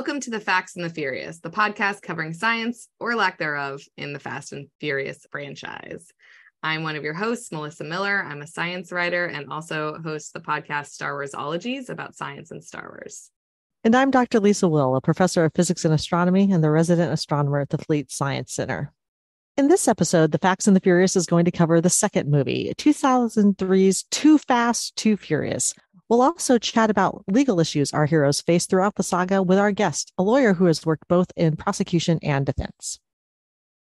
Welcome to the Facts and the Furious, the podcast covering science or lack thereof in the Fast and Furious franchise. I'm one of your hosts, Melissa Miller. I'm a science writer and also host the podcast Star Warsologies about science and Star Wars. And I'm Dr. Lisa Will, a professor of physics and astronomy and the resident astronomer at the Fleet Science Center. In this episode, The Facts and the Furious is going to cover the second movie, 2003's Too Fast, Too Furious. We'll also chat about legal issues our heroes face throughout the saga with our guest, a lawyer who has worked both in prosecution and defense.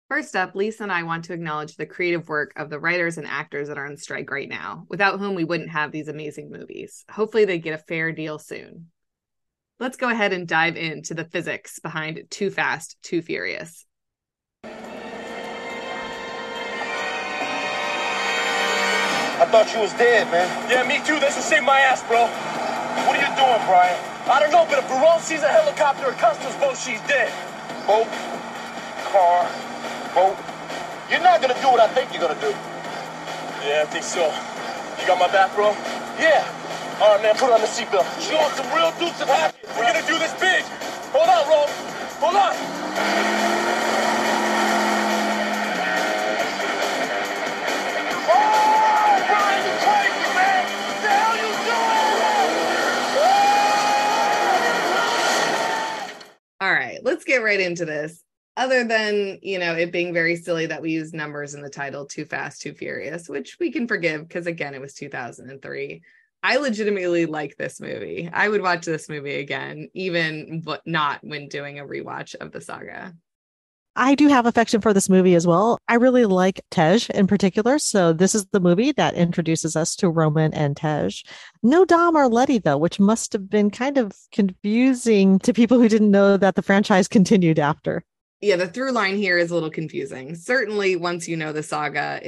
First up, Lisa and I want to acknowledge the creative work of the writers and actors that are on strike right now, without whom we wouldn't have these amazing movies. Hopefully they get a fair deal soon. Let's go ahead and dive into the physics behind Too Fast, Too Furious. I thought you was dead, man. Yeah, me too. They should save my ass, bro. What are you doing, Brian? I don't know, but if Barone sees a helicopter or customs boat, she's dead. Boat, car, boat. You're not gonna do what I think you're gonna do. Yeah, I think so. You got my back, bro? Yeah. All right, man, put on the seatbelt. Show us some real dukes of happy. We're gonna do this big. Hold on, Ro. Hold on. All right, let's get right into this. Other than, it being very silly that we use numbers in the title, Too Fast, Too Furious, which we can forgive because, again, it was 2003. I legitimately like this movie. I would watch this movie again, even not when doing a rewatch of the saga. I do have affection for this movie as well. I really like Tej in particular. So this is the movie that introduces us to Roman and Tej. No Dom or Letty, though, which must have been kind of confusing to people who didn't know that the franchise continued after. Yeah, the through line here is a little confusing. Certainly, once you know the saga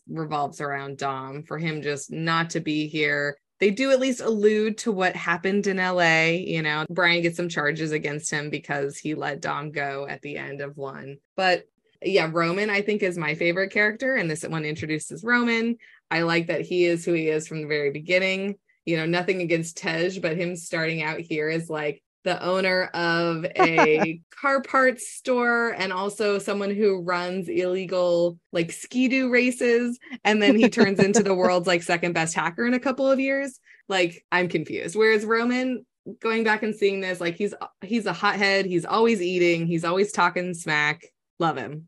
revolves around Dom, for him just not to be here. They do at least allude to what happened in LA. Brian gets some charges against him because he let Dom go at the end of one. But yeah, Roman, I think, is my favorite character. And this one introduces Roman. I like that he is who he is from the very beginning. Nothing against Tej, but him starting out here is like the owner of a car parts store and also someone who runs illegal like ski-doo races. And then he turns into the world's like second best hacker in a couple of years. Like, I'm confused. Whereas Roman, going back and seeing this, like he's a hothead. He's always eating. He's always talking smack. Love him.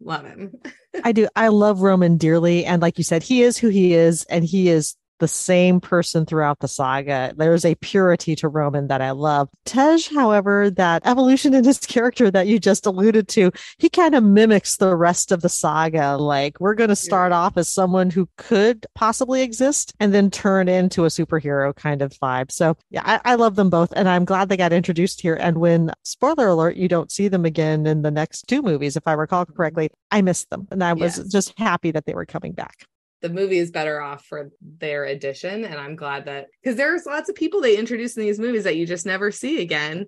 I do. I love Roman dearly. And like you said, he is who he is. And he is the same person throughout the saga. There's a purity to Roman that I love. Tej, however, that evolution in his character that you just alluded to, he kind of mimics the rest of the saga. Like, we're going to start off as someone who could possibly exist and then turn into a superhero kind of vibe. So yeah, I love them both. And I'm glad they got introduced here. And when, spoiler alert, you don't see them again in the next two movies, if I recall correctly, I missed them. And I was just happy that they were coming back. The movie is better off for their addition. And I'm glad that, because there's lots of people they introduce in these movies that you just never see again.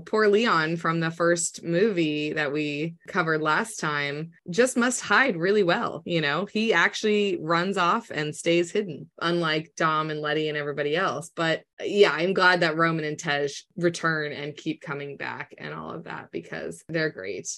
Poor Leon from the first movie that we covered last time just must hide really well. He actually runs off and stays hidden, unlike Dom and Letty and everybody else. But yeah, I'm glad that Roman and Tej return and keep coming back and all of that, because they're great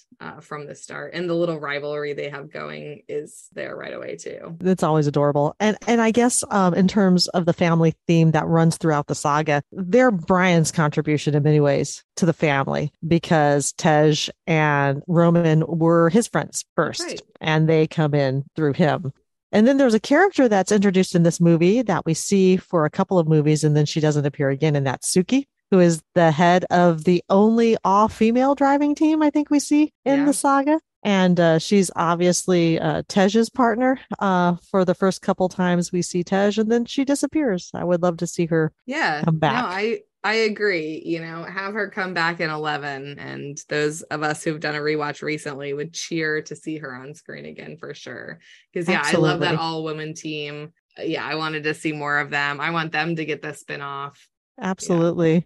from the start. And the little rivalry they have going is there right away too. It's always adorable. And I guess in terms of the family theme that runs throughout the saga, they're Brian's contribution in many ways to the family, because Tej and Roman were his friends first, right, and they come in through him. And then there's a character that's introduced in this movie that we see for a couple of movies, and then she doesn't appear again, and that's Suki, who is the head of the only all-female driving team I think we see in the saga. And she's obviously Tej's partner for the first couple times we see Tej, and then she disappears. I would love to see her come back. No, I agree. Have her come back in 11, and those of us who've done a rewatch recently would cheer to see her on screen again for sure. Because I love that all-woman team. Yeah, I wanted to see more of them. I want them to get the spinoff. Absolutely. Yeah.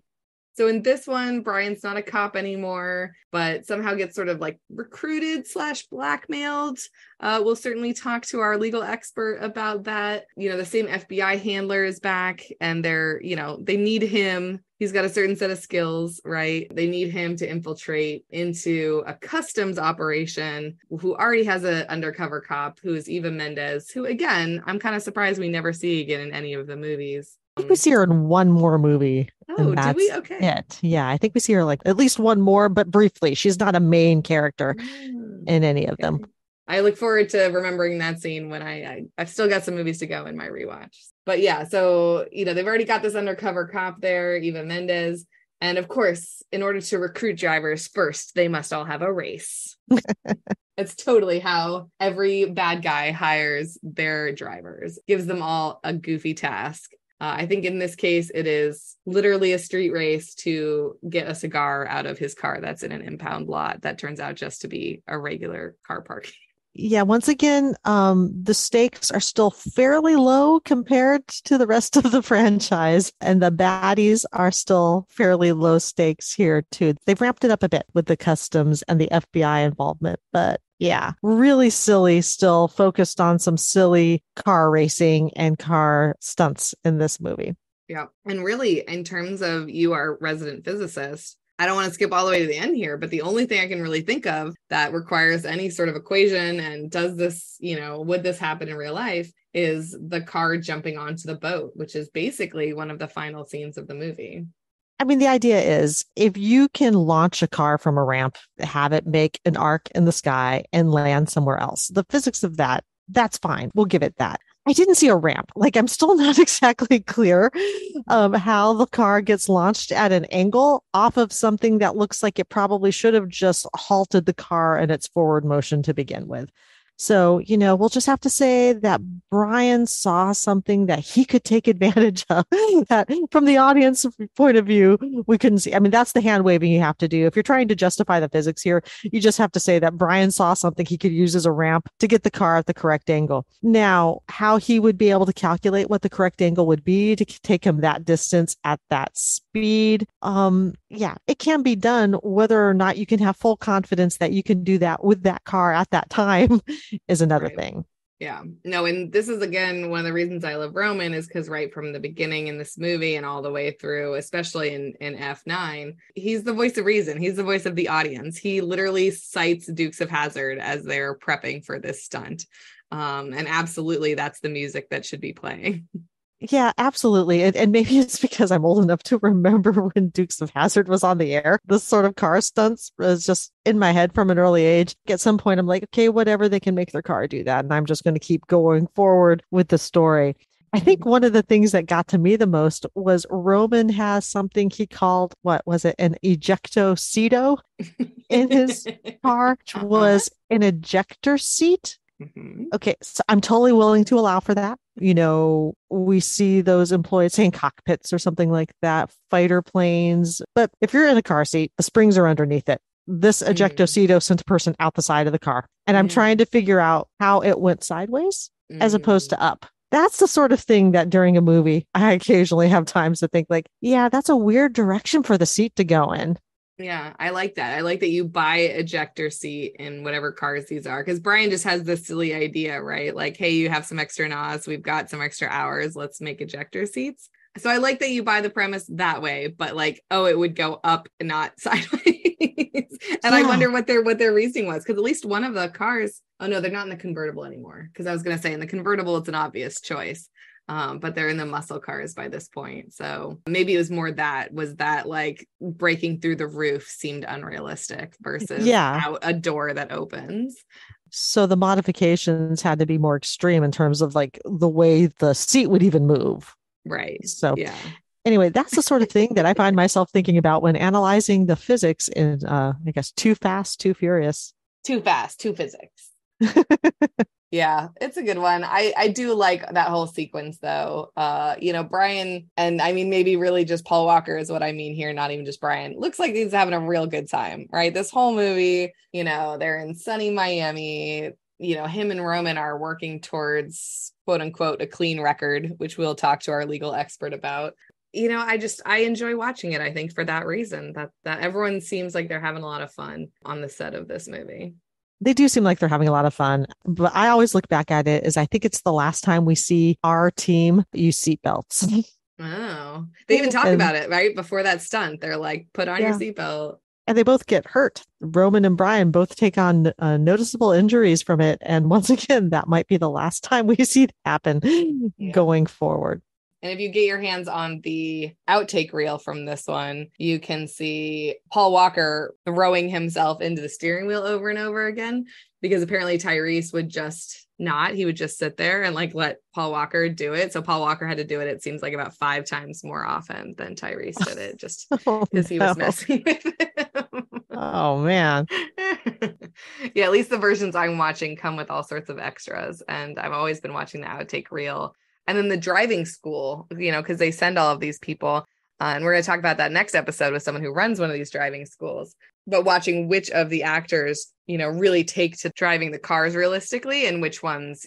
So in this one, Brian's not a cop anymore, but somehow gets sort of like recruited / blackmailed. We'll certainly talk to our legal expert about that. The same FBI handler is back, and they need him. He's got a certain set of skills, right? They need him to infiltrate into a customs operation who already has an undercover cop who is Eva Mendes, who, again, I'm kind of surprised we never see again in any of the movies. I think we see her in one more movie. Oh, do we? Okay. It. Yeah, I think we see her like at least one more, but briefly. She's not a main character in any of them. I look forward to remembering that scene when I've still got some movies to go in my rewatch. But yeah, so, they've already got this undercover cop there, Eva Mendes. And of course, in order to recruit drivers first, they must all have a race. It's totally how every bad guy hires their drivers, gives them all a goofy task. I think in this case, it is literally a street race to get a cigar out of his car that's in an impound lot that turns out just to be a regular car parking. Yeah, once again, the stakes are still fairly low compared to the rest of the franchise, and the baddies are still fairly low stakes here too. They've ramped it up a bit with the customs and the FBI involvement, but yeah, really silly, still focused on some silly car racing and car stunts in this movie. Yeah, and really, in terms of you, our resident physicist, I don't want to skip all the way to the end here, but the only thing I can really think of that requires any sort of equation and does this, would this happen in real life, is the car jumping onto the boat, which is basically one of the final scenes of the movie. I mean, the idea is if you can launch a car from a ramp, have it make an arc in the sky and land somewhere else, the physics of that's fine. We'll give it that. I didn't see a ramp. Like, I'm still not exactly clear how the car gets launched at an angle off of something that looks like it probably should have just halted the car in its forward motion to begin with. So, we'll just have to say that Brian saw something that he could take advantage of that from the audience point of view, we couldn't see. I mean, that's the hand waving you have to do. If you're trying to justify the physics here, you just have to say that Brian saw something he could use as a ramp to get the car at the correct angle. Now, how he would be able to calculate what the correct angle would be to take him that distance at that speed. Yeah, it can be done. Whether or not you can have full confidence that you can do that with that car at that time is another thing. Yeah, no, and this is, again, one of the reasons I love Roman is because right from the beginning in this movie and all the way through, especially in F9, he's the voice of reason. He's the voice of the audience. He literally cites Dukes of Hazzard as they're prepping for this stunt. And absolutely, that's the music that should be playing. Yeah, absolutely. And maybe it's because I'm old enough to remember when Dukes of Hazzard was on the air. This sort of car stunts was just in my head from an early age. At some point, I'm like, okay, whatever, they can make their car do that. And I'm just going to keep going forward with the story. I think one of the things that got to me the most was Roman has something he called, what was it, an ejecto-seato in his car, which was an ejector seat. Mm-hmm. Okay, so I'm totally willing to allow for that. We see those employed saying cockpits or something like that, fighter planes. But if you're in a car seat, the springs are underneath it. This ejecto-seato sent a person out the side of the car. And I'm trying to figure out how it went sideways as opposed to up. That's the sort of thing that during a movie, I occasionally have times to think like, yeah, that's a weird direction for the seat to go in. Yeah, I like that. I like that you buy ejector seat in whatever cars these are, because Brian just has this silly idea, right? Like, hey, you have some extra NOS, we've got some extra hours, let's make ejector seats. So I like that you buy the premise that way, but like, oh, it would go up and not sideways. And I wonder what their reasoning was, because at least one of the cars, oh no, they're not in the convertible anymore. Because I was going to say in the convertible, it's an obvious choice. But they're in the muscle cars by this point. So maybe it was more that like breaking through the roof seemed unrealistic versus out a door that opens. So the modifications had to be more extreme in terms of like the way the seat would even move. Right. So anyway, that's the sort of thing that I find myself thinking about when analyzing the physics in, I guess, Too Fast, Too Furious. Too Fast, Too Physics. Yeah, it's a good one. I do like that whole sequence though. Brian, and I mean, maybe really just Paul Walker is what I mean here, not even just Brian. Looks like he's having a real good time, right? This whole movie, they're in sunny Miami. Him and Roman are working towards, quote unquote, a clean record, which we'll talk to our legal expert about. I enjoy watching it, I think, for that reason, that everyone seems like they're having a lot of fun on the set of this movie. They do seem like they're having a lot of fun, but I always look back at it as I think it's the last time we see our team use seatbelts. Oh, they even talk about it right before that stunt. They're like, put on your seatbelt. And they both get hurt. Roman and Brian both take on noticeable injuries from it. And once again, that might be the last time we see it happen going forward. And if you get your hands on the outtake reel from this one, you can see Paul Walker throwing himself into the steering wheel over and over again, because apparently Tyrese would just not. He would just sit there and like let Paul Walker do it. So Paul Walker had to do it, it seems like, about 5 times more often than Tyrese did it, just because he was messing with him. Oh, man. Yeah, at least the versions I'm watching come with all sorts of extras. And I've always been watching the outtake reel. And then the driving school, because they send all of these people. And we're going to talk about that next episode with someone who runs one of these driving schools. But watching which of the actors, really take to driving the cars realistically, and which ones,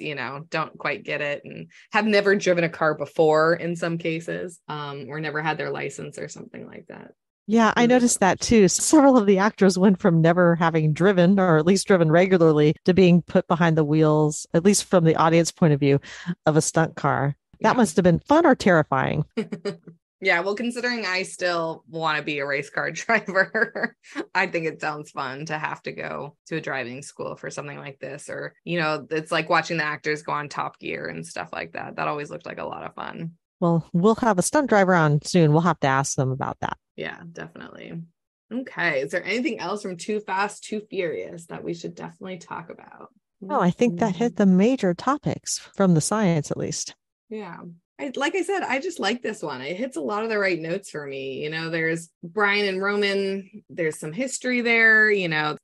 don't quite get it and have never driven a car before in some cases, or never had their license or something like that. Yeah, I noticed that too. Several of the actors went from never having driven, or at least driven regularly, to being put behind the wheels, at least from the audience point of view, of a stunt car. That must have been fun or terrifying. Yeah, well, considering I still want to be a race car driver, I think it sounds fun to have to go to a driving school for something like this. Or, it's like watching the actors go on Top Gear and stuff like that. That always looked like a lot of fun. Well, we'll have a stunt driver on soon. We'll have to ask them about that. Yeah, definitely. Okay. Is there anything else from Too Fast, Too Furious that we should definitely talk about? Oh, I think that hit the major topics from the science, at least. Yeah. Like I said, I just like this one. It hits a lot of the right notes for me. There's Brian and Roman. There's some history there.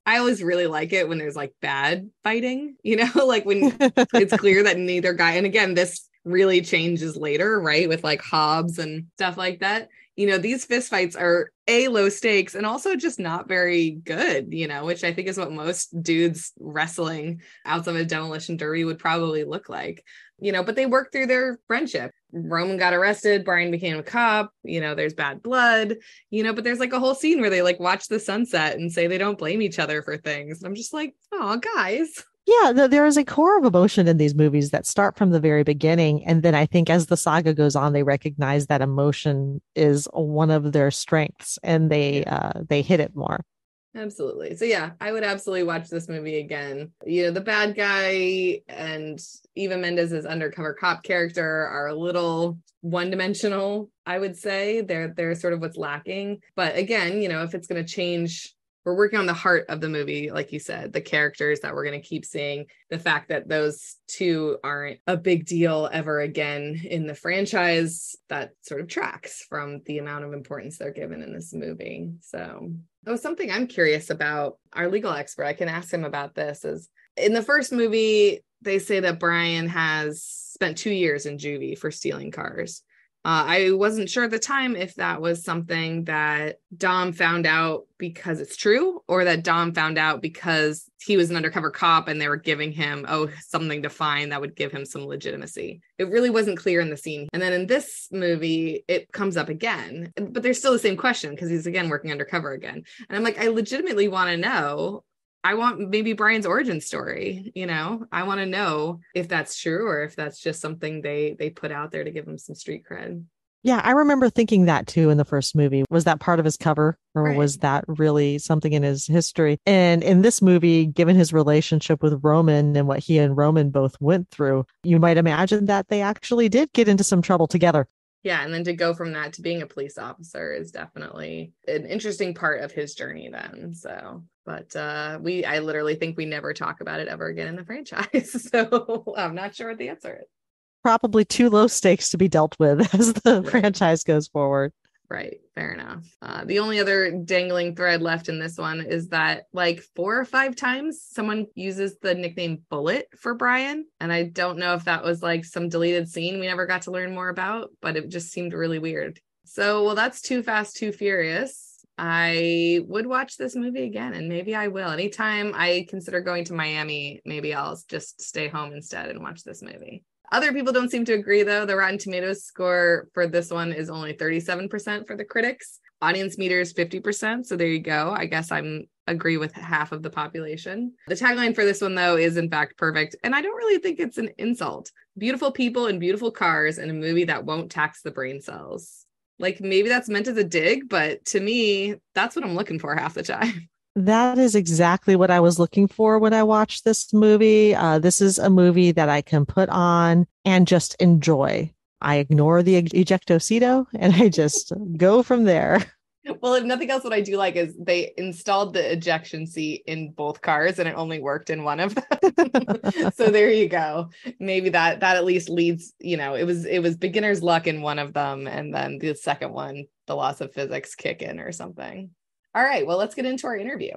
I always really like it when there's like bad fighting, like when it's clear that neither guy, and again, this really changes later, right? With like Hobbs and stuff like that. These fist fights are low stakes and also just not very good, which I think is what most dudes wrestling outside of a demolition derby would probably look like. But they work through their friendship. Roman got arrested. Brian became a cop. There's bad blood, but there's like a whole scene where they like watch the sunset and say they don't blame each other for things. And I'm just like, oh, guys. Yeah, there is a core of emotion in these movies that start from the very beginning. And then I think as the saga goes on, they recognize that emotion is one of their strengths, and they hit it more. Absolutely. So yeah, I would absolutely watch this movie again. The bad guy and Eva Mendes's undercover cop character are a little one-dimensional, I would say. They're sort of what's lacking. But again, if it's going to change, we're working on the heart of the movie, like you said, the characters that we're going to keep seeing, the fact that those two aren't a big deal ever again in the franchise, that sort of tracks from the amount of importance they're given in this movie. So that was something I'm curious about. Our legal expert, I can ask him about this, is in the first movie, they say that Brian has spent 2 years in juvie for stealing cars. I wasn't sure at the time if that was something that Dom found out because it's true, or that Dom found out because he was an undercover cop and they were giving him, something to find that would give him some legitimacy. It really wasn't clear in the scene. And then in this movie, it comes up again, but there's still the same question because he's again working undercover again. And I'm like, I legitimately want to know. I want maybe Brian's origin story. I want to know if that's true or if that's just something they put out there to give him some street cred. Yeah, I remember thinking that too in the first movie. Was that part of his cover, or was that really something in his history? And in this movie, given his relationship with Roman and what he and Roman both went through, you might imagine that they actually did get into some trouble together. Yeah, and then to go from that to being a police officer is definitely an interesting part of his journey then. So, but I literally think we never talk about it ever again in the franchise. So I'm not sure what the answer is. Probably too low stakes to be dealt with as the franchise goes forward. Right. Fair enough. The only other dangling thread left in this one is that like 4 or 5 times someone uses the nickname Bullet for Brian. And I don't know if that was like some deleted scene we never got to learn more about, but it just seemed really weird. So, well, that's Too Fast, Too Furious. I would watch this movie again, and maybe I will. Anytime I consider going to Miami, maybe I'll just stay home instead and watch this movie. Other people don't seem to agree, though. The Rotten Tomatoes score for this one is only 37% for the critics. Audience meter is 50%. So there you go. I guess I'm agree with half of the population. The tagline for this one, though, is in fact perfect. And I don't really think it's an insult. Beautiful people and beautiful cars in a movie that won't tax the brain cells. Like, maybe that's meant as a dig, but to me, that's what I'm looking for half the time. That is exactly what I was looking for when I watched this movie. This is a movie that I can put on and just enjoy. I ignore the ejectocito and I just go from there. Well, if nothing else, what I do like is they installed the ejection seat in both cars and it only worked in one of them. So there you go. Maybe that at least leads, it was beginner's luck in one of them. And then the second one, the laws of physics kick in or something. All right, well, let's get into our interview.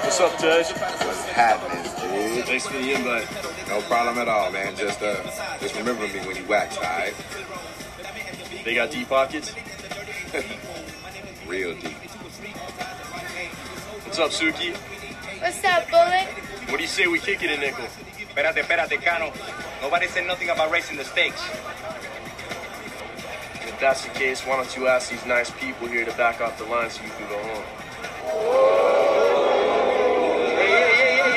What's up, Tej? What's happening, dude? Thanks for the invite. No problem at all, man. Just remember me when you wax, all right? They got deep pockets? Real deep. What's up, Suki? What's up, Bullet? What do you say we kick it in nickel? Espérate, Cano. Nobody said nothing about raising the stakes. If that's the case, why don't you ask these nice people here to back off the line so you can go home? Hey.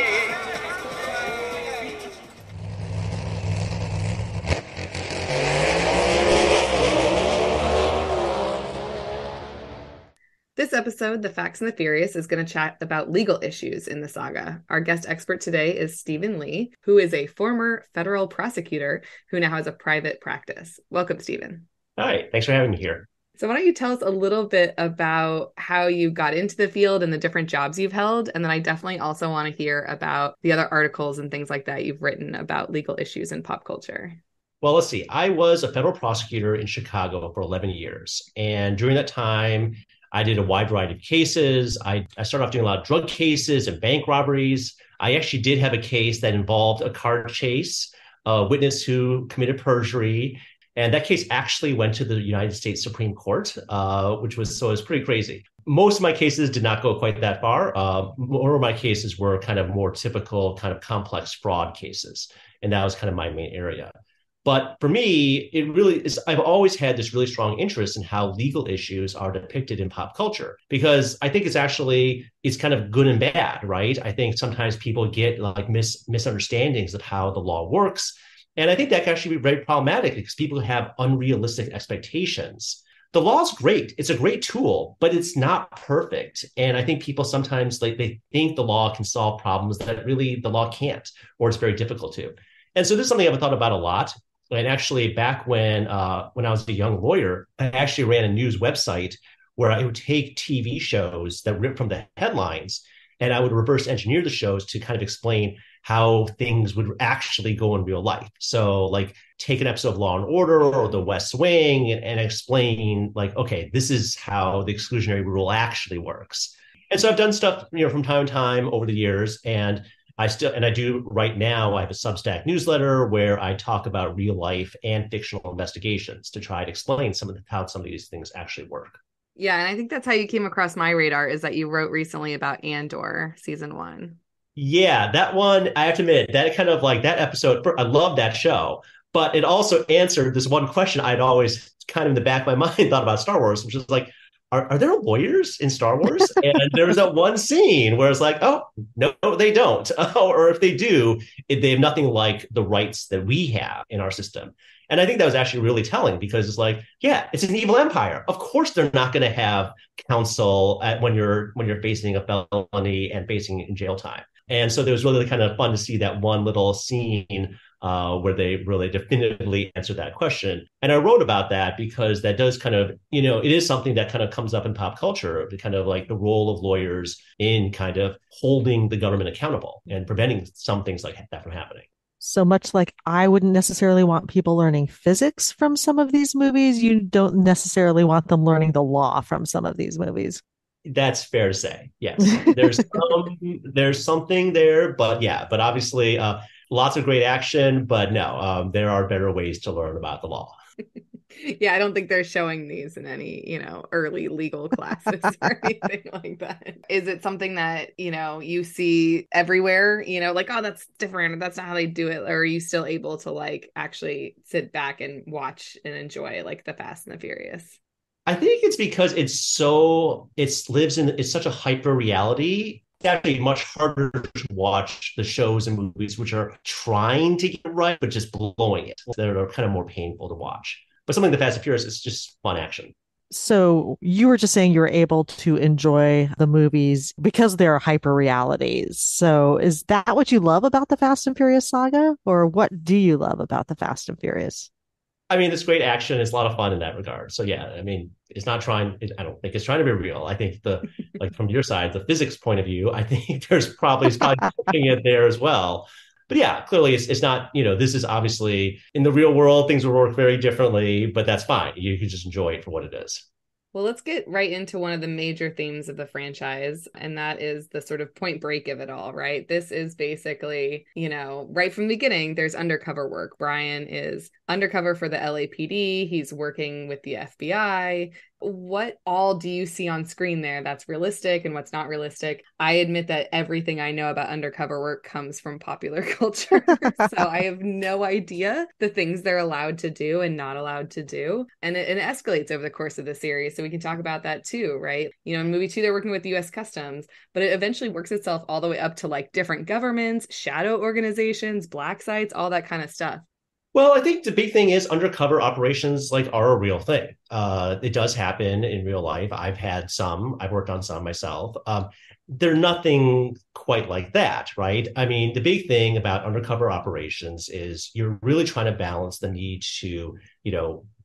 This episode, The Facts and the Furious, is going to chat about legal issues in the saga. Our guest expert today is Stephen Lee, who is a former federal prosecutor who now has a private practice. Welcome, Stephen. Hi, thanks for having me here. So why don't you tell us a little bit about how you got into the field and the different jobs you've held? And then I definitely also want to hear about the other articles and things like that you've written about legal issues in pop culture. Well, let's see. I was a federal prosecutor in Chicago for 11 years. And during that time, I did a wide variety of cases. I started off doing a lot of drug cases and bank robberies. I actually did have a case that involved a car chase, a witness who committed perjury. And that case actually went to the United States Supreme Court, which was pretty crazy. Most of my cases did not go quite that far. More of my cases were kind of more typical kind of complex fraud cases. And that was kind of my main area. But for me, it really is, I've always had this really strong interest in how legal issues are depicted in pop culture, because I think it's kind of good and bad, right? I think sometimes people get like misunderstandings of how the law works. And I think that can actually be very problematic because people have unrealistic expectations. The law is great. It's a great tool, but it's not perfect. And I think people sometimes they think the law can solve problems that really the law can't, or it's very difficult to. And so this is something I've thought about a lot. And actually, back when I was a young lawyer, I actually ran a news website where I would take TV shows that ripped from the headlines, and I would reverse engineer the shows to kind of explain how things would actually go in real life. So like take an episode of Law and Order or The West Wing and explain like, okay, this is how the exclusionary rule actually works. And so I've done stuff, from time to time over the years, and I do right now, I have a Substack newsletter where I talk about real life and fictional investigations to try to explain how some of these things actually work. Yeah, and I think that's how you came across my radar, is that you wrote recently about Andor season 1. Yeah, that one, I have to admit, that kind of like that episode, I love that show, but it also answered this one question I'd always kind of in the back of my mind thought about Star Wars, which is like, are there lawyers in Star Wars? And there was that one scene where it's like, oh, no, they don't. Or if they do, they have nothing like the rights that we have in our system. And I think that was actually really telling, because it's like, yeah, it's an evil empire. Of course, they're not going to have counsel when you're facing a felony and facing in jail time. And so it was really kind of fun to see that one little scene where they really definitively answered that question. And I wrote about that because that does kind of, it is something that kind of comes up in pop culture, the kind of like the role of lawyers in kind of holding the government accountable and preventing some things like that from happening. So much like I wouldn't necessarily want people learning physics from some of these movies, you don't necessarily want them learning the law from some of these movies. That's fair to say. Yes, there's something there, but obviously lots of great action. But no, there are better ways to learn about the law. Yeah, I don't think they're showing these in any, early legal classes or anything like that. Is it something that, you see everywhere, like, oh, that's different, or that's not how they do it? Or are you still able to like actually sit back and watch and enjoy like the Fast and the Furious? I think it's because it's such a hyper reality. It's actually much harder to watch the shows and movies which are trying to get it right, but just blowing it. They're kind of more painful to watch. But something like the Fast and Furious is just fun action. So you were just saying you were able to enjoy the movies because they're hyper realities. So is that what you love about the Fast and Furious saga? Or what do you love about the Fast and Furious? I mean, it's great action. It's a lot of fun in that regard. So yeah, I mean, I don't think it's trying to be real. I think like from your side, the physics point of view, I think it's probably pushing it there as well. But yeah, clearly it's not, this is obviously in the real world, things will work very differently, but that's fine. You can just enjoy it for what it is. Well, let's get right into one of the major themes of the franchise, and that is the sort of point break of it all, right? This is basically, right from the beginning, there's undercover work. Brian is undercover for the LAPD. He's working with the FBI. What all do you see on screen there that's realistic and what's not realistic? I admit that everything I know about undercover work comes from popular culture. So I have no idea the things they're allowed to do and not allowed to do. And it escalates over the course of the series. So we can talk about that too, right? In movie 2, they're working with US Customs, but it eventually works itself all the way up to like different governments, shadow organizations, black sites, all that kind of stuff. Well, I think the big thing is undercover operations like are a real thing. It does happen in real life. I've worked on some myself. They're nothing quite like that, right? I mean, the big thing about undercover operations is you're really trying to balance the need to,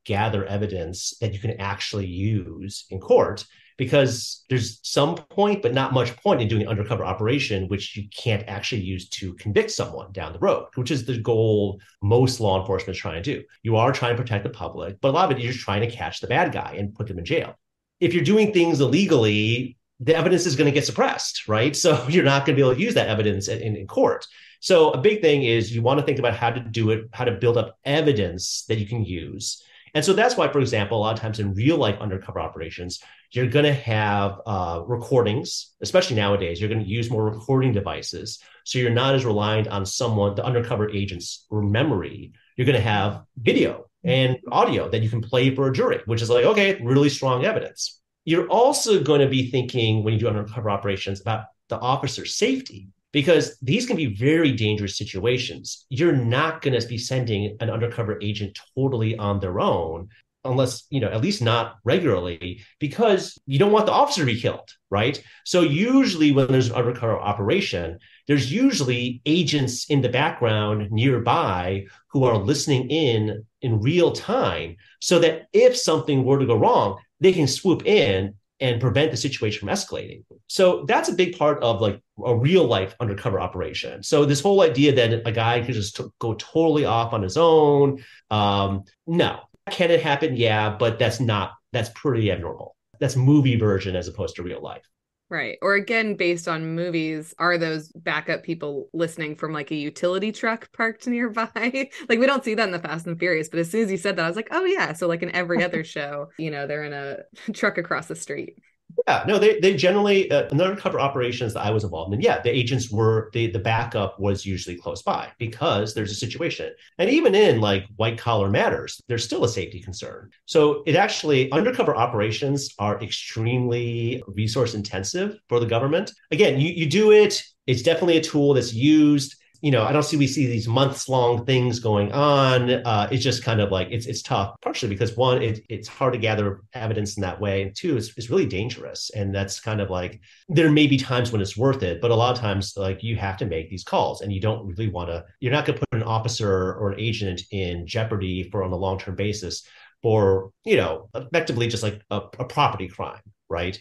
gather evidence that you can actually use in court, because there's some point, but not much point in doing an undercover operation, which you can't actually use to convict someone down the road, which is the goal most law enforcement is trying to do. You are trying to protect the public, but a lot of it, you're just trying to catch the bad guy and put them in jail. If you're doing things illegally, the evidence is going to get suppressed, right? So you're not going to be able to use that evidence in court. So a big thing is you want to think about how to do it, how to build up evidence that you can use. And so that's why, for example, a lot of times in real life undercover operations, you're going to have recordings, especially nowadays, you're going to use more recording devices. So you're not as reliant on the undercover agent's memory. You're going to have video and audio that you can play for a jury, which is like, okay, really strong evidence. You're also going to be thinking when you do undercover operations about the officer's safety, because these can be very dangerous situations. You're not going to be sending an undercover agent totally on their own, unless, at least not regularly, because you don't want the officer to be killed, right? So usually when there's an undercover operation, there's usually agents in the background nearby who are listening in real time, so that if something were to go wrong, they can swoop in and prevent the situation from escalating. So that's a big part of like a real life undercover operation. So this whole idea that a guy could just go totally off on his own, no. Can it happen? Yeah, but that's pretty abnormal. That's movie version as opposed to real life. Right. Or again, based on movies, are those backup people listening from like a utility truck parked nearby? Like we don't see that in the Fast and Furious, but as soon as you said that, I was like, oh yeah. So like in every other show, they're in a truck across the street. Yeah, no, they generally, in the undercover operations that I was involved in, yeah, the agents the backup was usually close by because there's a situation. And even in like white collar matters, there's still a safety concern. So undercover operations are extremely resource intensive for the government. Again, you do it, it's definitely a tool that's used. I don't we see these months long things going on. It's just kind of like, it's tough, partially because one, it's hard to gather evidence in that way. And two, it's really dangerous. And that's kind of like, there may be times when it's worth it, but a lot of times like you have to make these calls and you don't really you're not going to put an officer or an agent in jeopardy on a long-term basis for, effectively just like a property crime, right?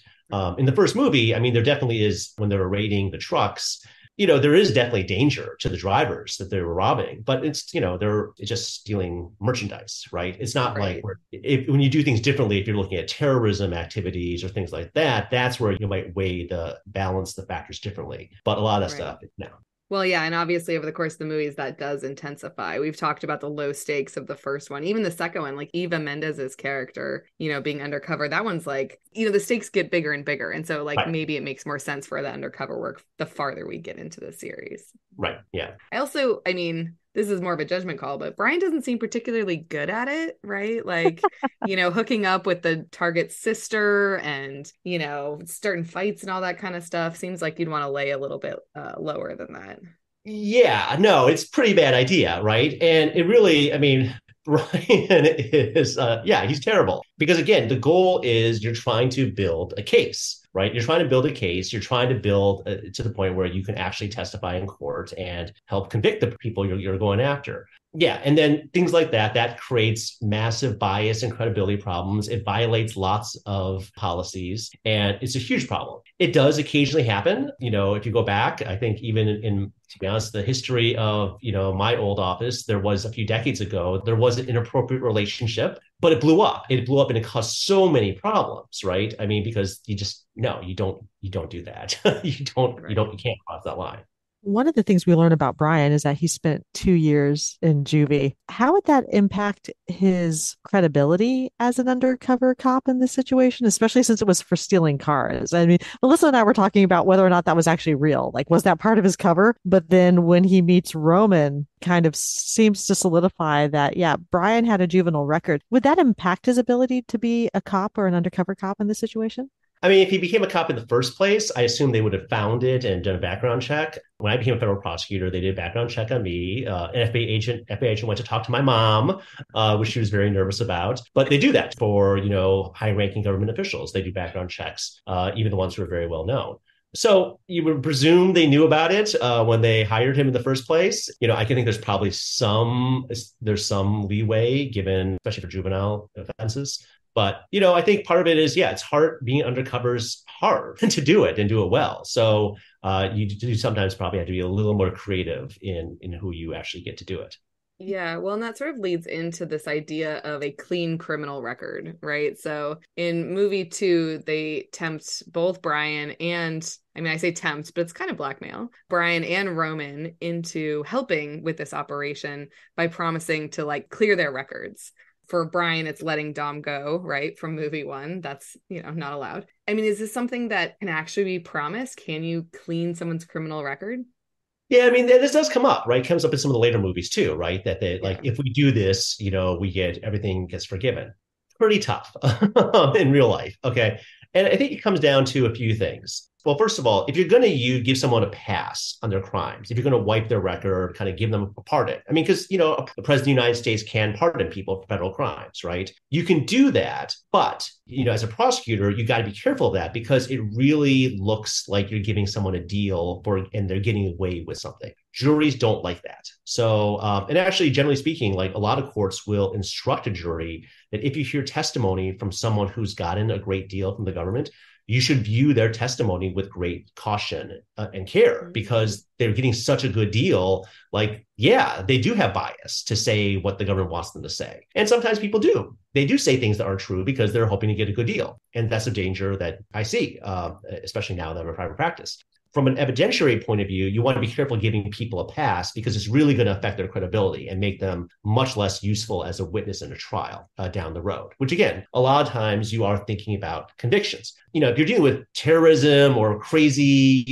In the first movie, I mean, there definitely is, when they were raiding the trucks, there is definitely danger to the drivers that they were robbing, but it's, they're just stealing merchandise, right? It's not right. Like when you do things differently, if you're looking at terrorism activities or things like that, that's where you might balance the factors differently. But a lot of that stuff, no. Well, yeah, and obviously over the course of the movies, that does intensify. We've talked about the low stakes of the first one, even the second one, like Eva Mendes's character, being undercover. That one's like, the stakes get bigger and bigger. And so like Right. maybe it makes more sense for the undercover work the farther we get into the series. Right. Yeah. I mean, this is more of a judgment call, but Brian doesn't seem particularly good at it, right? Like, hooking up with the target's sister and, starting fights and all that kind of stuff. Seems like you'd want to lay a little bit lower than that. Yeah, no, it's a pretty bad idea, right? And it really, I mean, Ryan is, he's terrible. Because again, the goal is you're trying to build a case, right? You're trying to build a case. You're trying to build to the point where you can actually testify in court and help convict the people you're going after. Yeah. And then things like that creates massive bias and credibility problems. It violates lots of policies, and it's a huge problem. It does occasionally happen. If you go back, I think even in to be honest, the history of, my old office, there was a few decades ago, there was an inappropriate relationship, but it blew up. It blew up and it caused so many problems, right? I mean, because you don't do that. You can't cross that line. One of the things we learn about Brian is that he spent 2 years in juvie. How would that impact his credibility as an undercover cop in this situation, especially since it was for stealing cars? I mean, Melissa and I were talking about whether or not that was actually real. Like, was that part of his cover? But then when he meets Roman, kind of seems to solidify that, yeah, Brian had a juvenile record. Would that impact his ability to be a cop or an undercover cop in this situation? I mean, if he became a cop in the first place, I assume they would have found it and done a background check. When I became a federal prosecutor, they did a background check on me. An FBI agent went to talk to my mom, which she was very nervous about. But they do that for, high-ranking government officials. They do background checks, even the ones who are very well known. So you would presume they knew about it when they hired him in the first place. I can think there's probably some leeway given, especially for juvenile offenses. But, I think part of it is, it's hard. Being undercover is hard to do it and do it well. So you do sometimes probably have to be a little more creative in who you actually get to do it. Yeah, well, and that sort of leads into this idea of a clean criminal record, right? So in movie 2, they tempt both Brian and, I say tempt, but it's kind of blackmail, Brian and Roman into helping with this operation by promising to clear their records. For Brian, it's letting Dom go, right? From movie 1. That's, not allowed. I mean, is this something that can actually be promised? Can you clean someone's criminal record? Yeah, I mean, this does come up, right? It comes up in some of the later movies too, right? That if we do this, everything gets forgiven. Pretty tough in real life. Okay. And I think it comes down to a few things. Well, first of all, if you're going to give someone a pass on their crimes, if you're going to wipe their record, kind of give them a pardon. I mean, because, the president of the United States can pardon people for federal crimes, right? You can do that. But, as a prosecutor, you got to be careful of that because it really looks like you're giving someone a deal and they're getting away with something. Juries don't like that. So, and actually, generally speaking, a lot of courts will instruct a jury that if you hear testimony from someone who's gotten a great deal from the government, you should view their testimony with great caution and care because they're getting such a good deal. They do have bias to say what the government wants them to say. And sometimes people do. They do say things that aren't true because they're hoping to get a good deal. And that's a danger that I see, especially now that I'm in private practice. From an evidentiary point of view, you want to be careful giving people a pass because it's really going to affect their credibility and make them much less useful as a witness in a trial down the road, which again, a lot of times you are thinking about convictions. If you're dealing with terrorism or crazy,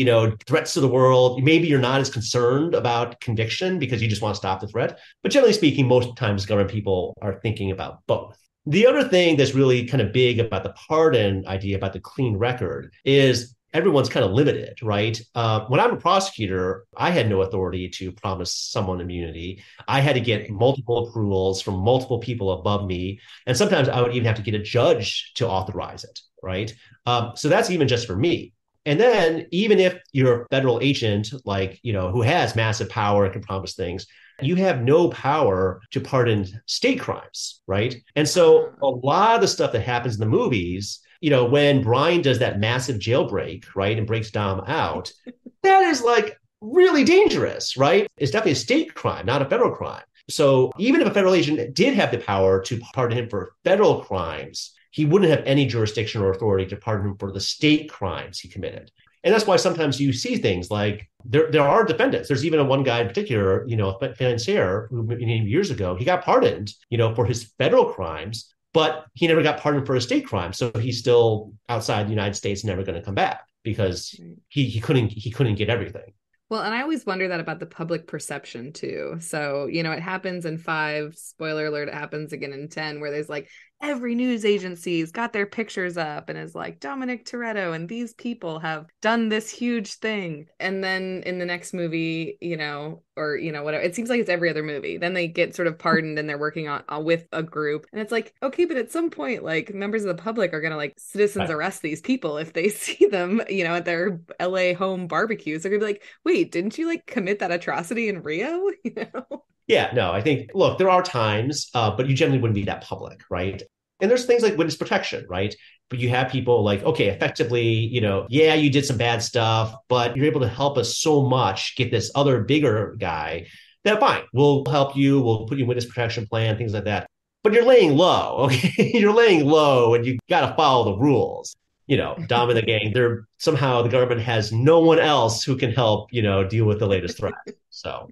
threats to the world, maybe you're not as concerned about conviction because you just want to stop the threat. But generally speaking, most times government people are thinking about both. The other thing that's really kind of big about the pardon idea, about the clean record, is everyone's kind of limited, right? When I'm a prosecutor, I had no authority to promise someone immunity. I had to get multiple approvals from multiple people above me. And sometimes I would even have to get a judge to authorize it, right? So that's even just for me. And then even if you're a federal agent, who has massive power and can promise things, you have no power to pardon state crimes, right? And so a lot of the stuff that happens in the movies, when Brian does that massive jailbreak, right, and breaks Dom out, that is really dangerous, right? It's definitely a state crime, not a federal crime. So even if a federal agent did have the power to pardon him for federal crimes, he wouldn't have any jurisdiction or authority to pardon him for the state crimes he committed. And that's why sometimes you see things like there are defendants. There's even one guy in particular, a financier who years ago, he got pardoned, for his federal crimes, but he never got pardoned for a state crime. So he's still outside the United States, never going to come back because he couldn't get everything. Well, and I always wonder that about the public perception too. So, it happens in 5, spoiler alert, it happens again in 10, where there's like every news agency's got their pictures up and is like Dominic Toretto and these people have done this huge thing. And then in the next movie, or whatever, it seems like it's every other movie. Then they get sort of pardoned and they're working on with a group. And it's like, okay, but at some point, like members of the public are going to like citizens arrest these people if they see them, at their LA home barbecues. They're going to be like, wait, didn't you like commit that atrocity in Rio? Yeah, no, I think, look, there are times, but you generally wouldn't be that public, right? And there's things like witness protection, right? But you have people like, okay, effectively, yeah, you did some bad stuff, but you're able to help us so much get this other bigger guy that fine, we'll help you, we'll put you in witness protection plan, things like that. But you're laying low, okay? You're laying low and you got to follow the rules. Dom and the gang, somehow the government has no one else who can help, deal with the latest threat. So,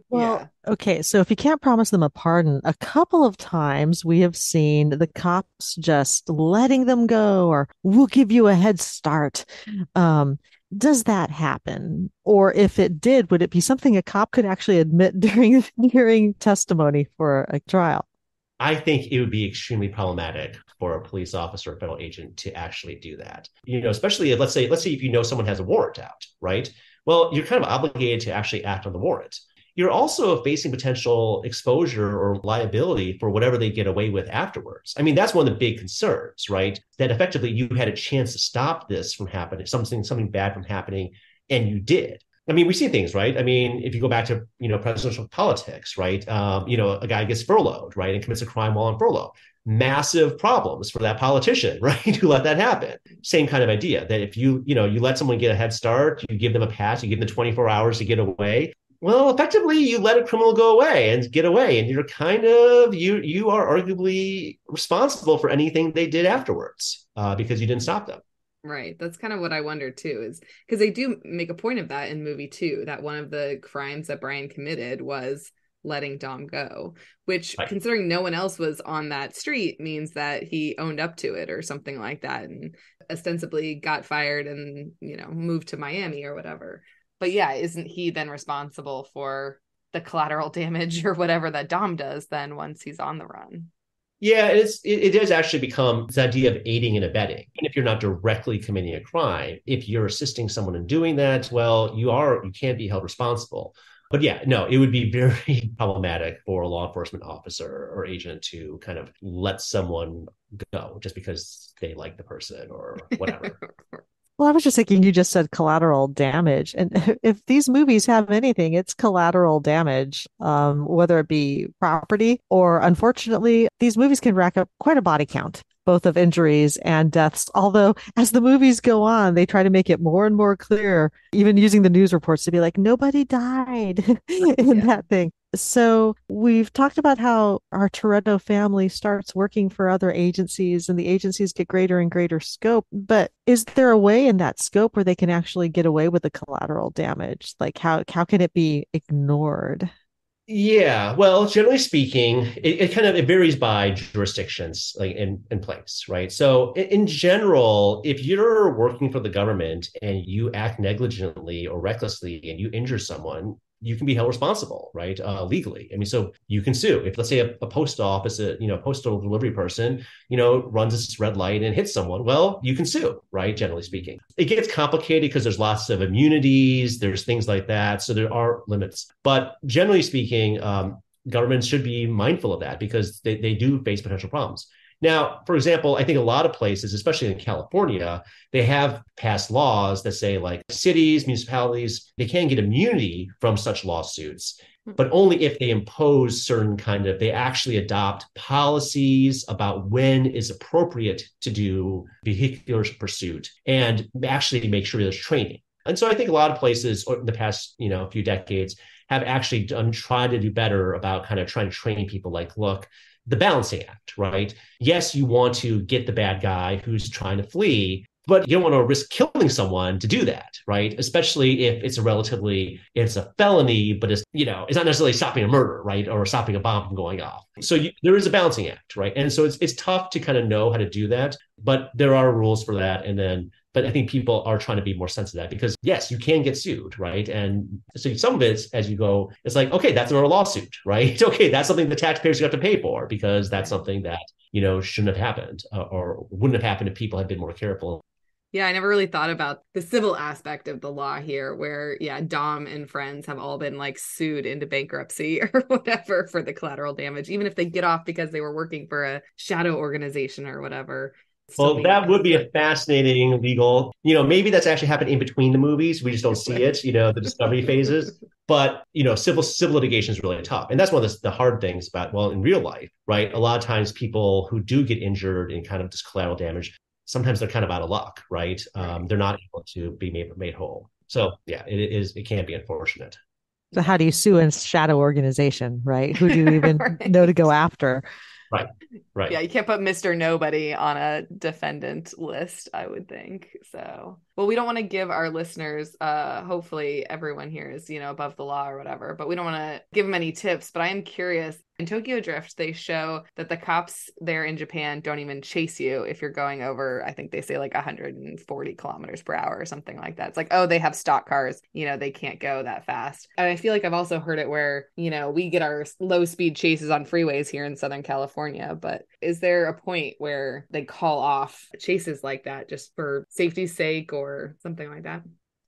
well, okay. So if you can't promise them a pardon, a couple of times we have seen the cops just letting them go, or we'll give you a head start. Does that happen? Or if it did, would it be something a cop could actually admit during testimony for a trial? I think it would be extremely problematic for a police officer or federal agent to actually do that. Especially if, let's say if someone has a warrant out, right? Well, you're kind of obligated to actually act on the warrant. You're also facing potential exposure or liability for whatever they get away with afterwards. I mean, that's one of the big concerns, right? That effectively you had a chance to stop this from happening, something bad from happening, and you did. I mean, we see things, right? I mean, if you go back to, presidential politics, right? A guy gets furloughed, right? And commits a crime while on furlough. Massive problems for that politician, right? Who let that happen. Same kind of idea that if you let someone get a head start, you give them a pass, you give them 24 hours to get away. Well, effectively, you let a criminal go away and get away. And you're you are arguably responsible for anything they did afterwards because you didn't stop them. Right. That's kind of what I wonder too, is because they do make a point of that in movie 2, that one of the crimes that Brian committed was letting Dom go, which considering no one else was on that street means that he owned up to it or something like that and ostensibly got fired and, moved to Miami or whatever. But yeah, isn't he then responsible for the collateral damage or whatever that Dom does then once he's on the run? Yeah, it does actually become this idea of aiding and abetting. And if you're not directly committing a crime, if you're assisting someone in doing that, well, you can't be held responsible. But yeah, no, it would be very problematic for a law enforcement officer or agent to kind of let someone go just because they like the person or whatever. Well, I was just thinking, you just said collateral damage. And if these movies have anything, it's collateral damage, whether it be property or, unfortunately, these movies can rack up quite a body count, both of injuries and deaths. Although as the movies go on, they try to make it more and more clear, even using the news reports to be like, nobody died in that thing. So we've talked about how our Toretto family starts working for other agencies and the agencies get greater and greater scope. But is there a way in that scope where they can actually get away with the collateral damage? Like how can it be ignored? Yeah, well, generally speaking, it varies by jurisdictions, like in place, right? So in general, if you're working for the government and you act negligently or recklessly and you injure someone, you can be held responsible, right? Legally. I mean, so you can sue. If let's say a post office, postal delivery person, runs this red light and hits someone, well, you can sue, right? Generally speaking. It gets complicated because there's lots of immunities, there's things like that. So there are limits. But generally speaking, governments should be mindful of that because they do face potential problems. Now, for example, I think a lot of places, especially in California, they have passed laws that say like cities, municipalities, they can get immunity from such lawsuits, but only if they impose they actually adopt policies about when is appropriate to do vehicular pursuit and actually make sure there's training. And so I think a lot of places in the past, few decades have actually tried to do better about kind of trying to train people like, look, the balancing act, right? Yes, you want to get the bad guy who's trying to flee, But you don't want to risk killing someone to do that, right? Especially if it's a felony, but it's not necessarily stopping a murder, right? Or stopping a bomb from going off. So there is a balancing act, right? And so it's tough to kind of know how to do that, but there are rules for that. But I think people are trying to be more sensitive to that because yes, you can get sued, right? And so some of it, as you go, it's like, okay, that's another lawsuit, right? Okay, that's something the taxpayers have to pay for because that's something that, shouldn't have happened or wouldn't have happened if people had been more careful. Yeah, I never really thought about the civil aspect of the law here, where, Dom and friends have all been like sued into bankruptcy or whatever for the collateral damage, even if they get off because they were working for a shadow organization or whatever. Well, that would be a fascinating legal, maybe that's actually happened in between the movies. We just don't see it, the discovery phases. But, civil litigation is really tough. And that's one of the hard things about, well, in real life, right? A lot of times people who do get injured in kind of this collateral damage, sometimes they're kind of out of luck, right? They're not able to be made whole. So yeah, it can be unfortunate. So how do you sue a shadow organization, right? Who do you even know to go after? Right. Yeah, you can't put Mr. Nobody on a defendant list, I would think. So, well, we don't want to give our listeners, hopefully everyone here is, above the law or whatever, but we don't want to give them any tips. But I am curious, in Tokyo Drift, they show that the cops there in Japan don't even chase you if you're going over, I think they say like 140 kilometers per hour or something like that. It's like, oh, they have stock cars, they can't go that fast. And I feel like I've also heard it where, we get our low speed chases on freeways here in Southern California, but is there a point where they call off chases like that just for safety's sake or something like that?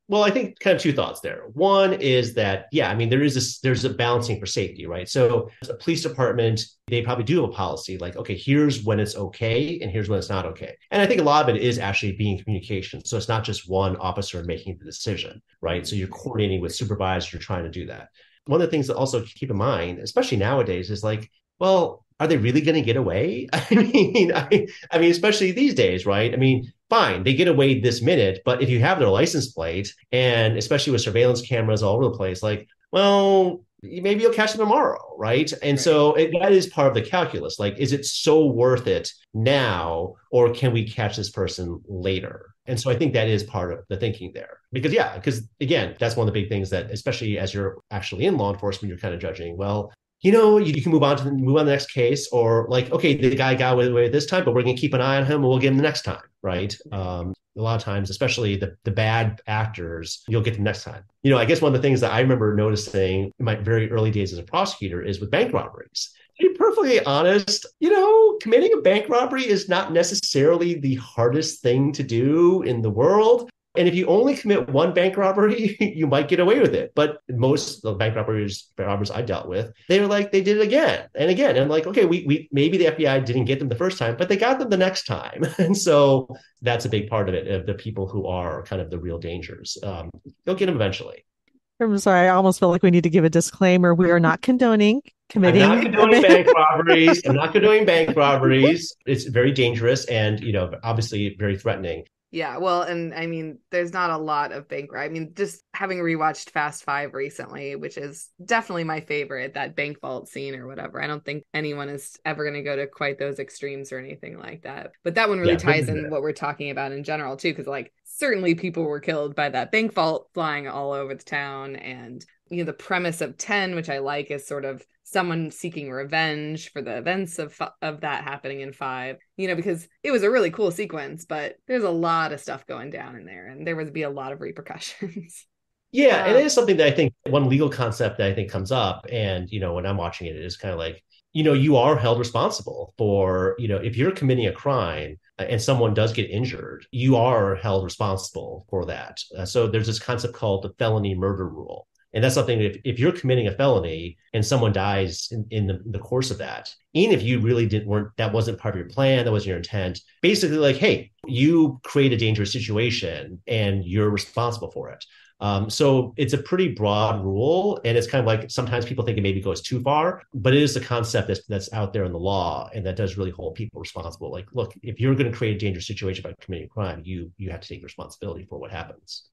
Well, I think kind of two thoughts there. One is that, there's a balancing for safety, right? So as a police department, they probably do have a policy like, okay, here's when it's okay and here's when it's not okay. And I think a lot of it is actually being communication. So it's not just one officer making the decision, right? So you're coordinating with supervisors, you're trying to do that. One of the things to also keep in mind, especially nowadays, is like, well, are they really going to get away? I mean, especially these days, right? I mean, fine, they get away this minute, but if you have their license plate, and especially with surveillance cameras all over the place, like, well, maybe you'll catch them tomorrow, right? And so that is part of the calculus. Like, is it so worth it now, or can we catch this person later? And so I think that is part of the thinking there. Because again, that's one of the big things that, especially as you're actually in law enforcement, you're kind of judging, well, you can move on to the next case, or like, okay, the guy got away this time, but we're going to keep an eye on him and we'll get him the next time, right? A lot of times, especially the bad actors, you'll get them next time. I guess one of the things that I remember noticing in my very early days as a prosecutor is with bank robberies. To be perfectly honest, committing a bank robbery is not necessarily the hardest thing to do in the world. And if you only commit one bank robbery, you might get away with it. But most of the bank robbers I dealt with, they were like, they did it again and again. And I'm like, okay, we maybe the FBI didn't get them the first time, but they got them the next time. And so that's a big part of it, of the people who are kind of the real dangers. They'll get them eventually. I'm sorry, I almost feel like we need to give a disclaimer. We are not condoning committing. I'm not condoning bank robberies. I'm not condoning bank robberies. It's very dangerous and, obviously very threatening. Yeah, well, and I mean, there's not a lot of bank robbery. I mean, just having rewatched Fast Five recently, which is definitely my favorite, that bank vault scene or whatever. I don't think anyone is ever going to go to quite those extremes or anything like that. But that one really ties in what we're talking about in general, too, because like certainly people were killed by that bank vault flying all over the town. And, the premise of 10, which I like, is sort of someone seeking revenge for the events of that happening in 5, because it was a really cool sequence, but there's a lot of stuff going down in there and there would be a lot of repercussions. Yeah. And it is something that I think one legal concept that I think comes up. And, when I'm watching it is kind of like, you are held responsible for, if you're committing a crime and someone does get injured, you are held responsible for that. So there's this concept called the felony murder rule. And that's something if you're committing a felony and someone dies in the course of that, even if you really that wasn't part of your plan, that wasn't your intent, basically like, hey, you create a dangerous situation and you're responsible for it. So it's a pretty broad rule. And it's kind of like, sometimes people think it maybe goes too far, but it is a concept that's out there in the law. And that does really hold people responsible. Like, look, if you're going to create a dangerous situation by committing a crime, you have to take responsibility for what happens.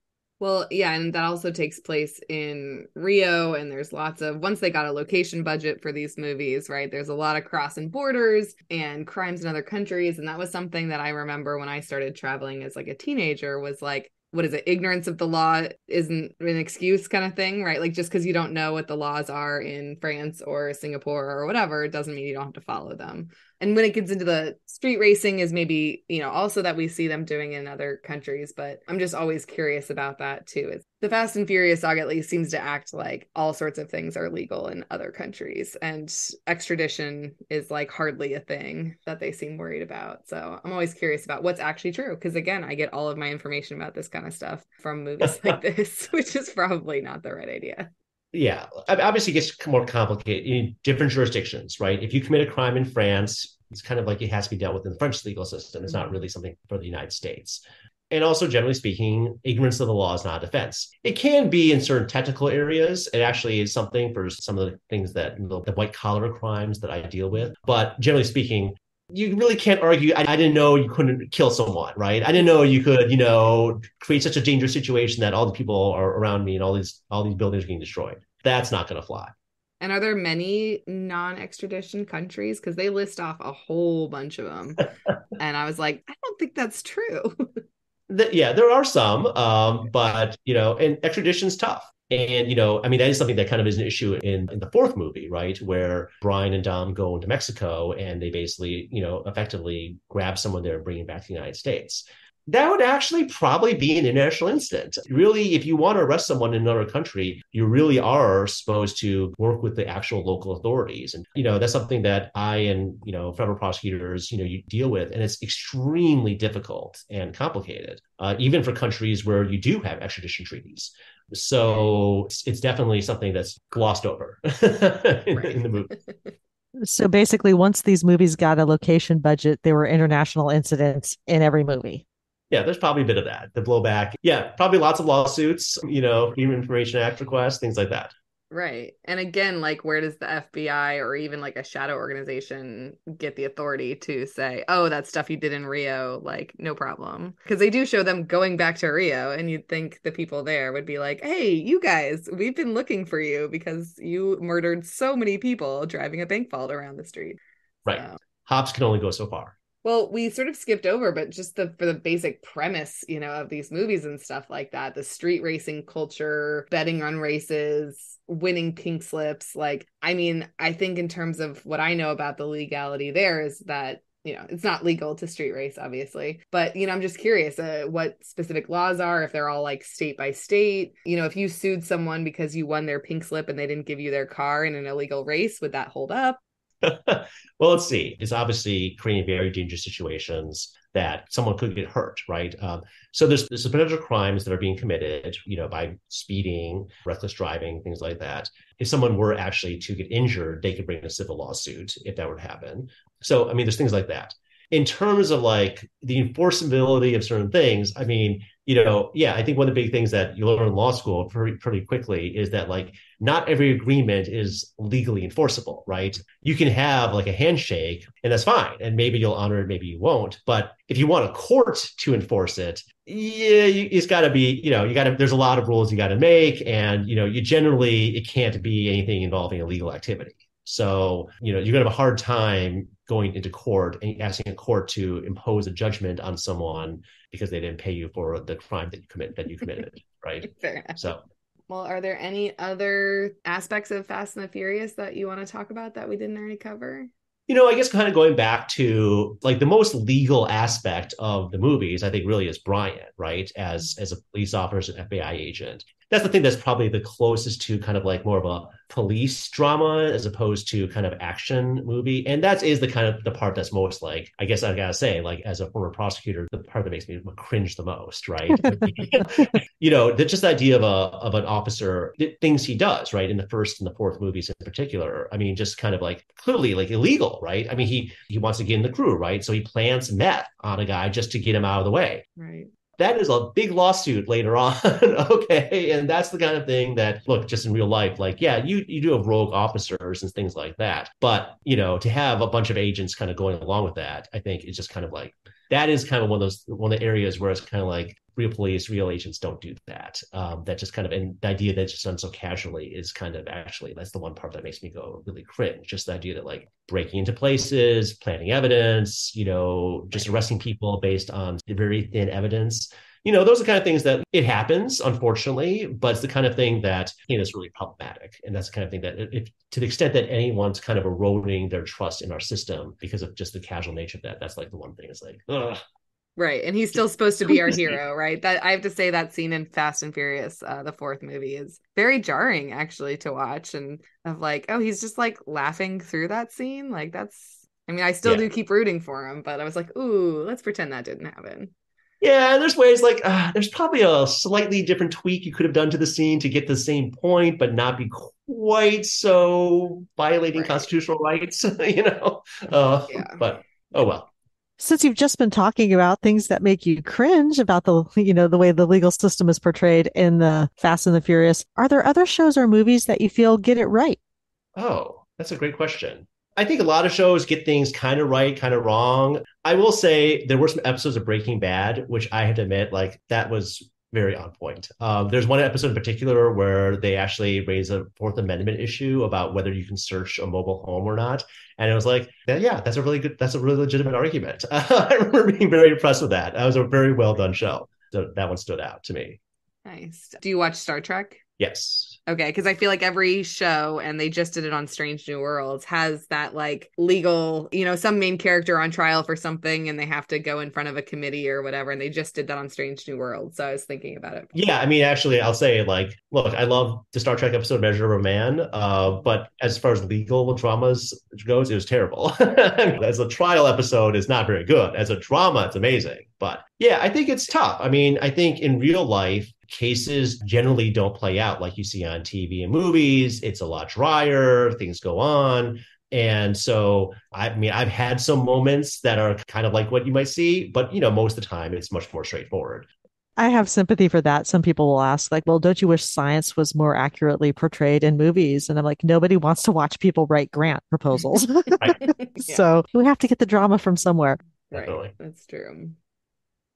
Well, yeah, and that also takes place in Rio, and there's lots of, once they got a location budget for these movies, right, there's a lot of crossing borders and crimes in other countries, and that was something that I remember when I started traveling as like a teenager, was like, what is it? Ignorance of the law isn't an excuse kind of thing, right? Like just because you don't know what the laws are in France or Singapore or whatever, it doesn't mean you don't have to follow them. And when it gets into the street racing is maybe, also that we see them doing in other countries, but I'm just always curious about that too. The Fast and Furious saga at least seems to act like all sorts of things are legal in other countries, and extradition is like hardly a thing that they seem worried about. So I'm always curious about what's actually true, because again, I get all of my information about this kind of stuff from movies like this, which is probably not the right idea. Yeah, obviously it gets more complicated in different jurisdictions, right? If you commit a crime in France, it's kind of like it has to be dealt with in the French legal system. It's not really something for the United States. And also, generally speaking, ignorance of the law is not a defense. It can be in certain technical areas. It actually is something for some of the things that the white collar crimes that I deal with. But generally speaking, you really can't argue. I didn't know you couldn't kill someone, right? I didn't know you could, create such a dangerous situation that all the people are around me and all these buildings are getting destroyed. That's not going to fly. And are there many non-extradition countries? Because they list off a whole bunch of them. And I was like, I don't think that's true. Yeah, there are some, but, and extradition's tough. And, that is something that kind of is an issue in the fourth movie, right? Where Brian and Dom go into Mexico and they basically, effectively grab someone there and bring him back to the United States. That would actually probably be an international incident. Really, if you want to arrest someone in another country, you really are supposed to work with the actual local authorities. And, that's something that I and, federal prosecutors, you deal with. And it's extremely difficult and complicated, even for countries where you do have extradition treaties. So it's definitely something that's glossed over in the movie. So basically, once these movies got a location budget, there were international incidents in every movie. Yeah, there's probably a bit of that. The blowback. Yeah, probably lots of lawsuits, Freedom of Information Act requests, things like that. Right. And again, like, where does the FBI or even like a shadow organization get the authority to say, oh, that stuff you did in Rio, like, no problem? Because they do show them going back to Rio, and you'd think the people there would be like, hey, you guys, we've been looking for you because you murdered so many people driving a bank vault around the street. Right. So. Hops can only go so far. Well, we sort of skipped over, but just for the basic premise, of these movies and stuff like that, the street racing culture, betting on races, winning pink slips. Like, I think in terms of what I know about the legality there is that, it's not legal to street race, obviously. But, I'm just curious what specific laws are, if they're all like state by state. If you sued someone because you won their pink slip and they didn't give you their car in an illegal race, would that hold up? Well, let's see. It's obviously creating very dangerous situations that someone could get hurt, right? So there's potential crimes that are being committed, by speeding, reckless driving, things like that. If someone were actually to get injured, they could bring a civil lawsuit if that would happen. So, there's things like that. In terms of like the enforceability of certain things, I think one of the big things that you learn in law school pretty quickly is that like not every agreement is legally enforceable, right? You can have like a handshake and that's fine. And maybe you'll honor it, maybe you won't. But if you want a court to enforce it, it's got to be, there's a lot of rules you got to make. And, it can't be anything involving illegal activity. So, you're going to have a hard time going into court and asking a court to impose a judgment on someone because they didn't pay you for the crime that you committed, right? Fair enough. So, well, are there any other aspects of Fast and the Furious that you want to talk about that we didn't already cover? I guess kind of going back to like the most legal aspect of the movies, I think really is Brian, right? As a police officer, an FBI agent. That's the thing that's probably the closest to kind of like more of a police drama as opposed to kind of action movie. And that is the kind of the part that's most like, I guess I gotta say, like as a former prosecutor, the part that makes me cringe the most, right? Just the idea of an officer, the things he does, right? In the first and the fourth movies in particular, just kind of like clearly like illegal, right? He wants to get in the crew, right? So he plants meth on a guy just to get him out of the way. Right. That is a big lawsuit later on. Okay. And that's the kind of thing that, look, just in real life, like, yeah, you do have rogue officers and things like that. But, to have a bunch of agents kind of going along with that, I think it's just kind of like, that is kind of one of the areas where it's kind of like real police, real agents don't do that. That just kind of, and the idea that it's just done so casually is kind of actually, that's the one part that makes me go really cringe. Just the idea that like breaking into places, planting evidence, just arresting people based on very thin evidence. Those are the kind of things that it happens, unfortunately, but it's the kind of thing that is really problematic. And that's the kind of thing that if to the extent that anyone's kind of eroding their trust in our system because of just the casual nature of that, that's like the one thing is like, ugh. Right. And he's still supposed to be our hero, right? That I have to say that scene in Fast and Furious, the fourth movie, is very jarring actually to watch, and of like, oh, he's just like laughing through that scene. Like I still do keep rooting for him, but I was like, ooh, let's pretend that didn't happen. Yeah, there's ways like there's probably a slightly different tweak you could have done to the scene to get the same point, but not be quite so violating constitutional rights, But oh well. Since you've just been talking about things that make you cringe about the way the legal system is portrayed in the Fast and the Furious, are there other shows or movies that you feel get it right? Oh, that's a great question. I think a lot of shows get things kind of right, kind of wrong. I will say there were some episodes of Breaking Bad, which I have to admit, like that was very on point. There's one episode in particular where they actually raise a Fourth Amendment issue about whether you can search a mobile home or not. And it was like, yeah, that's a really legitimate argument. I remember being very impressed with that. That was a very well done show. So that one stood out to me. Nice. Do you watch Star Trek? Yes. Okay, because I feel like every show, and they just did it on Strange New Worlds, has that like legal, some main character on trial for something and they have to go in front of a committee or whatever. And they just did that on Strange New Worlds. So I was thinking about it. Yeah, actually, I'll say like, look, I love the Star Trek episode Measure of a Man, but as far as legal dramas goes, it was terrible. As a trial episode, it's not very good. As a drama, it's amazing. But yeah, I think it's tough. I think in real life, cases generally don't play out like you see on TV and movies. It's a lot drier, things go on. And so, I've had some moments that are kind of like what you might see, but, most of the time it's much more straightforward. I have sympathy for that. Some people will ask, like, well, don't you wish science was more accurately portrayed in movies? And I'm like, nobody wants to watch people write grant proposals. So we have to get the drama from somewhere. Right. Definitely. That's true.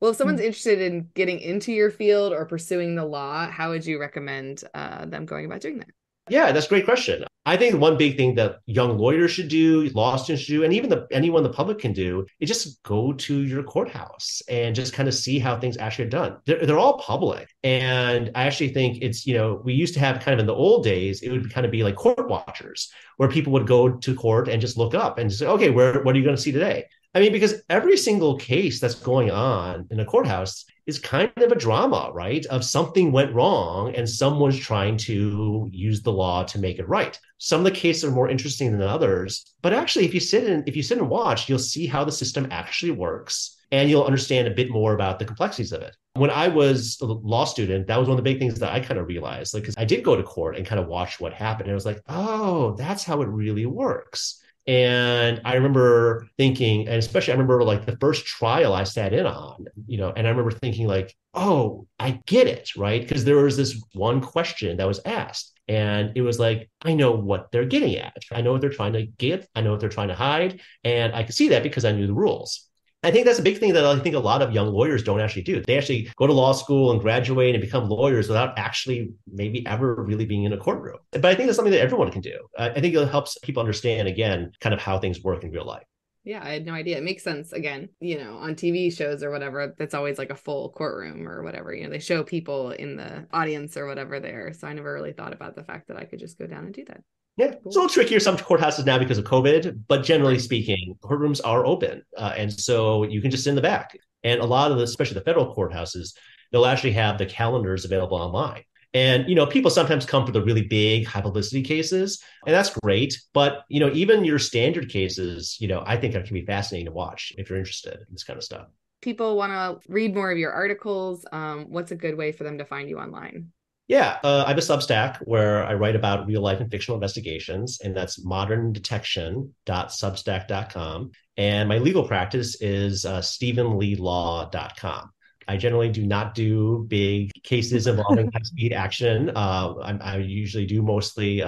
Well, if someone's interested in getting into your field or pursuing the law, how would you recommend them going about doing that? Yeah, that's a great question. I think one big thing that young lawyers should do, law students should do, and even anyone in the public can do is just go to your courthouse and just kind of see how things actually are done. They're all public. And I actually think it's, we used to have kind of in the old days, it would kind of be like court watchers where people would go to court and just look up and just say, okay, what are you going to see today? Because every single case that's going on in a courthouse is kind of a drama, right? Of something went wrong and someone's trying to use the law to make it right. Some of the cases are more interesting than others, but actually, if you sit and watch, you'll see how the system actually works and you'll understand a bit more about the complexities of it. When I was a law student, that was one of the big things that I kind of realized, because I did go to court and kind of watch what happened. And I was like, oh, that's how it really works. And I remember thinking, and especially I remember like the first trial I sat in on, and I remember thinking like, oh, I get it, right? Because there was this one question that was asked. And it was like, I know what they're getting at. I know what they're trying to get. I know what they're trying to hide. And I could see that because I knew the rules. I think that's a big thing that I think a lot of young lawyers don't actually do. They actually go to law school and graduate and become lawyers without actually maybe ever really being in a courtroom. But I think that's something that everyone can do. I think it helps people understand, again, kind of how things work in real life. Yeah, I had no idea. It makes sense. Again, on TV shows or whatever, that's always like a full courtroom or whatever. They show people in the audience or whatever there. So I never really thought about the fact that I could just go down and do that. Yeah, it's a little trickier some courthouses now because of COVID, but generally speaking, courtrooms are open. And so you can just sit in the back. And a lot of especially the federal courthouses, they'll actually have the calendars available online. And, people sometimes come for the really big high publicity cases, and that's great. But, even your standard cases, I think it can be fascinating to watch if you're interested in this kind of stuff. People want to read more of your articles. What's a good way for them to find you online? Yeah, I have a Substack where I write about real life and fictional investigations, and that's moderndetection.substack.com. And my legal practice is stephenleelaw.com. I generally do not do big cases involving high-speed action. I usually do mostly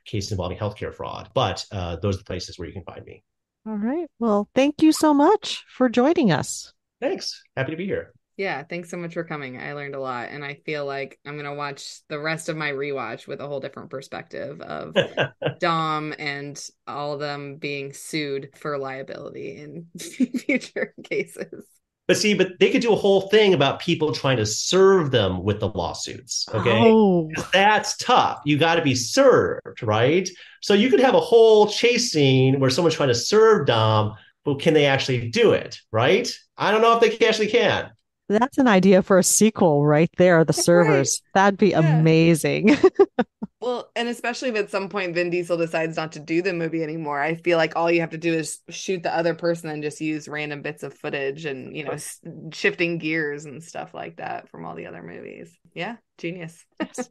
cases involving healthcare fraud, but those are the places where you can find me. All right. Well, thank you so much for joining us. Thanks. Happy to be here. Yeah, thanks so much for coming. I learned a lot, and I feel like I'm going to watch the rest of my rewatch with a whole different perspective of Dom and all of them being sued for liability in future cases. But they could do a whole thing about people trying to serve them with the lawsuits. Okay. Oh, That's tough. You got to be served, right? So you could have a whole chase scene where someone's trying to serve Dom, but can they actually do it, right? I don't know if they actually can. that's an idea for a sequel right there. The servers. Right. That'd be amazing. Well, and especially if at some point Vin Diesel decides not to do the movie anymore, I feel like all you have to do is shoot the other person and just use random bits of footage and, shifting gears and stuff like that from all the other movies. Yeah, genius. Yes.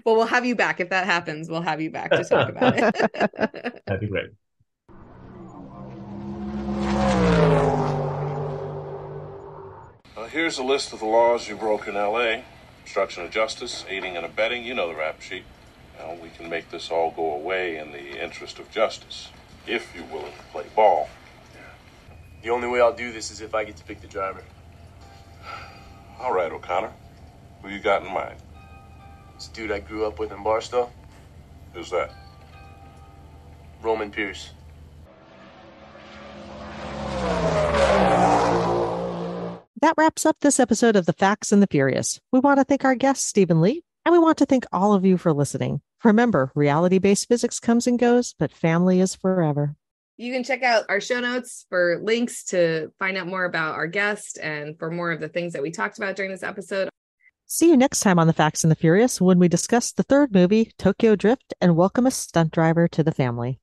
Well, we'll have you back. If that happens, we'll have you back to talk about it. That'd be great. Here's a list of the laws you broke in L.A. Obstruction of justice, aiding and abetting, you know the rap sheet. Now, we can make this all go away in the interest of justice, if you're willing to play ball. Yeah. The only way I'll do this is if I get to pick the driver. All right, O'Connor. Who you got in mind? This dude I grew up with in Barstow. Who's that? Roman Pierce. That wraps up this episode of The Facts and the Furious. We want to thank our guest, Stephen Lee, and we want to thank all of you for listening. Remember, reality-based physics comes and goes, but family is forever. You can check out our show notes for links to find out more about our guest and for more of the things that we talked about during this episode. See you next time on The Facts and the Furious when we discuss the third movie, Tokyo Drift, and welcome a stunt driver to the family.